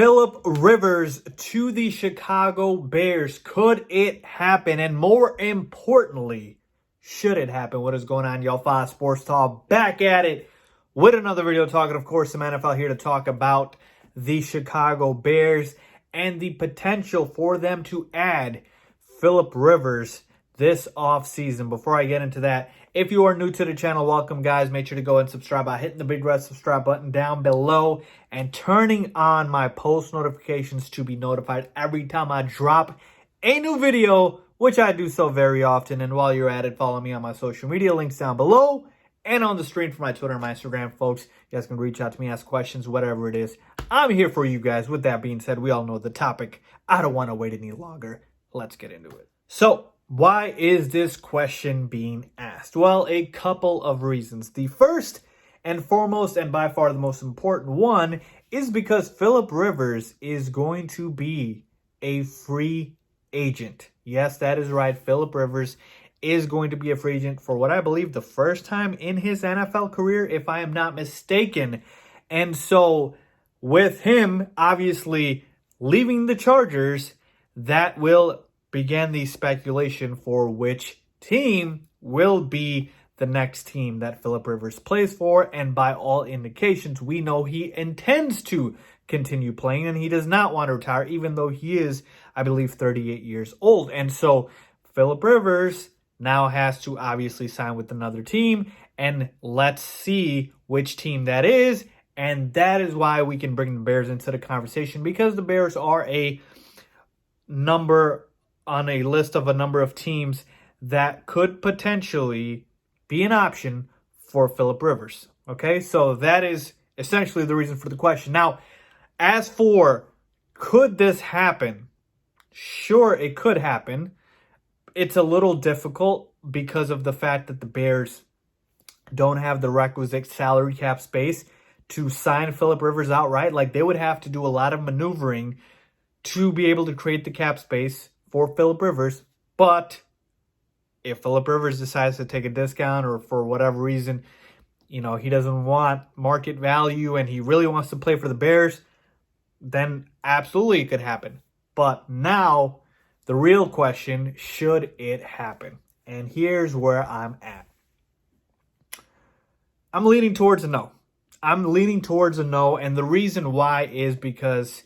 Philip Rivers to the Chicago Bears. Could it happen? And more importantly, should it happen? What is going on, y'all? Fox Sports Talk back at it with another video talking, of course, some NFL here to talk about the Chicago Bears and the potential for them to add Philip Rivers this offseason. Before I get into that, if you are new to the channel, welcome, guys. Make sure to go and subscribe by hitting the big red subscribe button down below and turning on my post notifications to be notified every time I drop a new video, which I do so very often. And while you're at it, follow me on my social media links down below and on the screen for my Twitter and my Instagram, folks. You guys can reach out to me, ask questions, whatever it is. I'm here for you guys. With that being said, we all know the topic. I don't want to wait any longer. Let's get into it. So, why is this question being asked? Well, a couple of reasons. The first and foremost, and by far the most important one, is because Philip Rivers is going to be a free agent. Yes, that is right. Philip Rivers is going to be a free agent for what I believe the first time in his NFL career, if I am not mistaken. And so with him obviously leaving the Chargers, that will began the speculation for which team will be the next team that Philip Rivers plays for. And by all indications, we know he intends to continue playing and he does not want to retire, even though he is, I believe, 38 years old. And so Philip Rivers now has to obviously sign with another team, and let's see which team that is. And that is why we can bring the Bears into the conversation, because the Bears are a number on a list of a number of teams that could potentially be an option for Philip Rivers. Okay, so that is essentially the reason for the question. Now, as for could this happen? Sure, it could happen. It's a little difficult because of the fact that the Bears don't have the requisite salary cap space to sign Philip Rivers outright. Like, they would have to do a lot of maneuvering to be able to create the cap space for Philip Rivers. But if Philip Rivers decides to take a discount, or for whatever reason, he doesn't want market value and he really wants to play for the Bears, then absolutely it could happen. But now the real question, should it happen? And here's where I'm at. I'm leaning towards a no. And the reason why is because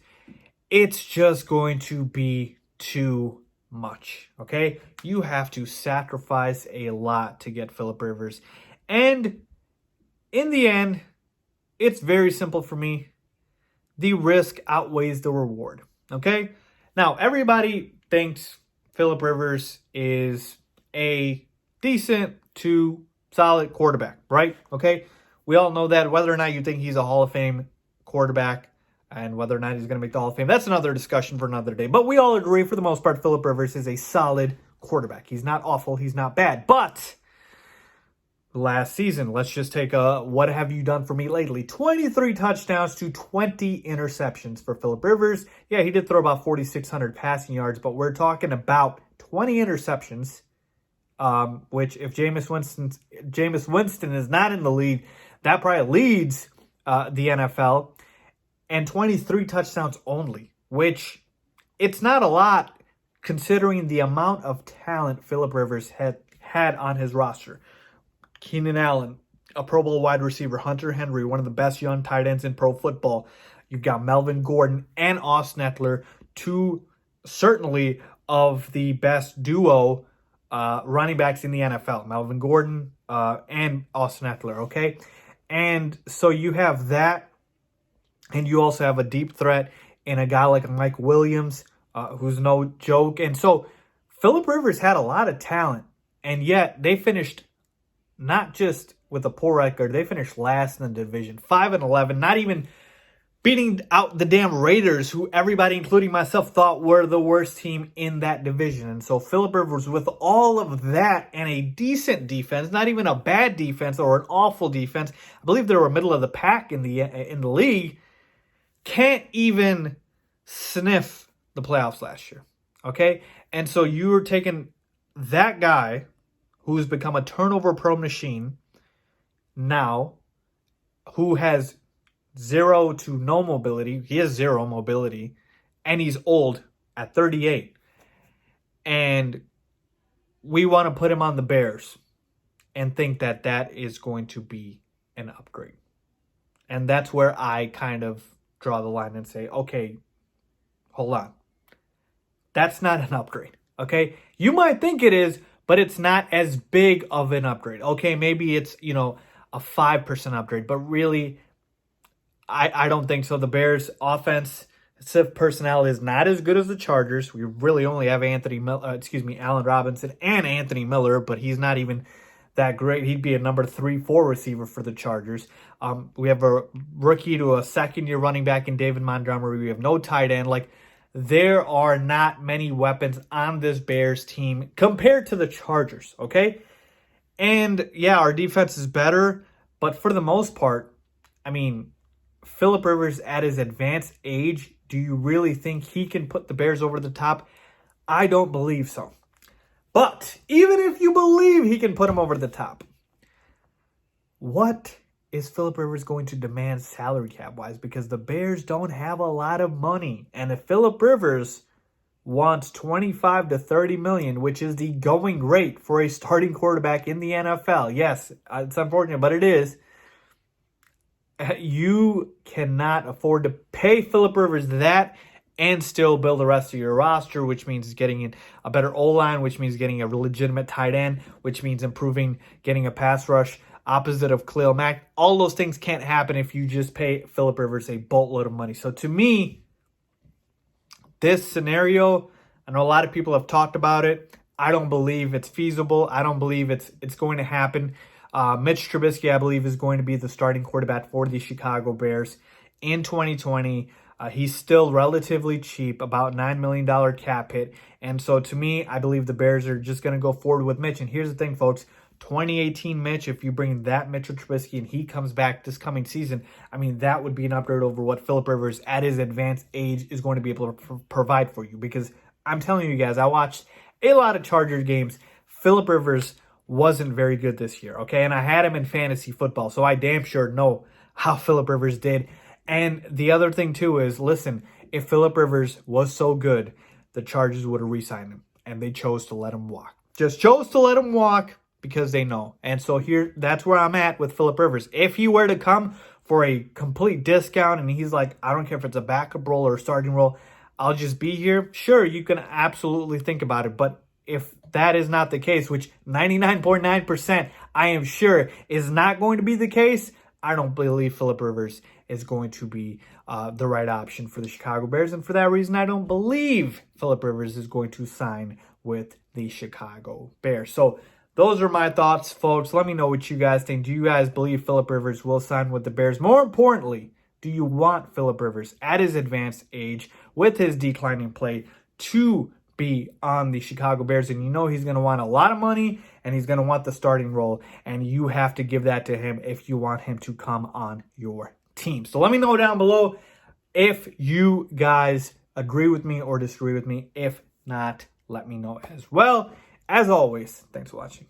it's just going to be too much, okay? You have to sacrifice a lot to get Philip Rivers. And in the end, it's very simple for me. The risk outweighs the reward, okay? Now, everybody thinks Philip Rivers is a decent to solid quarterback, right? Okay? We all know that. Whether or not you think he's a Hall of Fame quarterback and whether or not he's going to make the Hall of Fame, that's another discussion for another day. But we all agree, for the most part, Philip Rivers is a solid quarterback. He's not awful. He's not bad. But last season, let's just take a what have you done for me lately? 23 touchdowns to 20 interceptions for Philip Rivers. Yeah, he did throw about 4,600 passing yards, but we're talking about 20 interceptions, which if Jameis Winston is not in the league, that probably leads the NFL. And 23 touchdowns only, which it's not a lot considering the amount of talent Philip Rivers had on his roster. Keenan Allen, a Pro Bowl wide receiver. Hunter Henry, one of the best young tight ends in pro football. You've got Melvin Gordon and Austin Ekeler, two certainly of the best duo running backs in the NFL. Melvin Gordon and Austin Ekeler, okay? And so you have that. And you also have a deep threat in a guy like Mike Williams, who's no joke. And so Philip Rivers had a lot of talent, and yet they finished not just with a poor record, they finished last in the division, 5-11, not even beating out the damn Raiders, who everybody, including myself, thought were the worst team in that division. And so Philip Rivers, with all of that and a decent defense, not even a bad defense or an awful defense, I believe they were middle of the pack in the league, can't even sniff the playoffs last year, okay? And so you were taking that guy who's become a turnover-prone machine now, who has 0 to no mobility. He has 0 mobility, and he's old at 38. And we want to put him on the Bears and think that that is going to be an upgrade. And that's where I kind of draw the line and say, okay, hold on. That's not an upgrade, okay? You might think it is, but it's not as big of an upgrade. Okay, maybe it's, a 5% upgrade, but really, I don't think so. The Bears' offensive personnel is not as good as the Chargers. We really only have Allen Robinson and Anthony Miller, but he's not even that great. He'd be a number 3-4 receiver for the Chargers. We have a rookie to a second-year running back in David Montgomery. We have no tight end. There are not many weapons on this Bears team compared to the Chargers, okay? And, yeah, our defense is better, but for the most part, Phillip Rivers at his advanced age, do you really think he can put the Bears over the top? I don't believe so. But even if you believe he can put them over the top, what is Phillip Rivers going to demand salary cap-wise? Because the Bears don't have a lot of money. And if Phillip Rivers wants $25 to $30 million, which is the going rate for a starting quarterback in the NFL, yes, it's unfortunate, but it is, you cannot afford to pay Phillip Rivers that and still build the rest of your roster, which means getting a better O-line, which means getting a legitimate tight end, which means getting a pass rush opposite of Khalil Mack. All those things can't happen if you just pay Phillip Rivers a boatload of money. So to me, this scenario, I know a lot of people have talked about it. I don't believe it's feasible. I don't believe it's going to happen. Mitch Trubisky, I believe, is going to be the starting quarterback for the Chicago Bears in 2020. He's still relatively cheap, about $9 million cap hit. And so to me, I believe the Bears are just going to go forward with Mitch. And here's the thing, folks. 2018 Mitch, if you bring that Mitchell Trubisky and he comes back this coming season, that would be an upgrade over what Phillip Rivers at his advanced age is going to be able to provide for you. Because I'm telling you guys, I watched a lot of Chargers games. Phillip Rivers wasn't very good this year, okay? And I had him in fantasy football, so I damn sure know how Phillip Rivers did. And the other thing, too, is, listen, if Phillip Rivers was so good, the Chargers would have re-signed him. And they chose to let him walk. Just chose to let him walk because they know. And so that's where I'm at with Phillip Rivers. If he were to come for a complete discount and he's like, I don't care if it's a backup role or a starting role, I'll just be here. Sure, you can absolutely think about it. But if that is not the case, which 99.9% I am sure is not going to be the case, I don't believe Phillip Rivers is going to be the right option for the Chicago Bears. And for that reason, I don't believe Phillip Rivers is going to sign with the Chicago Bears. So those are my thoughts, folks. Let me know what you guys think. Do you guys believe Phillip Rivers will sign with the Bears? More importantly, do you want Phillip Rivers at his advanced age with his declining play to be on the Chicago Bears? And you know he's going to want a lot of money and he's going to want the starting role. And you have to give that to him if you want him to come on your team. So let me know down below if you guys agree with me or disagree with me. If not, let me know as well. As always, thanks for watching.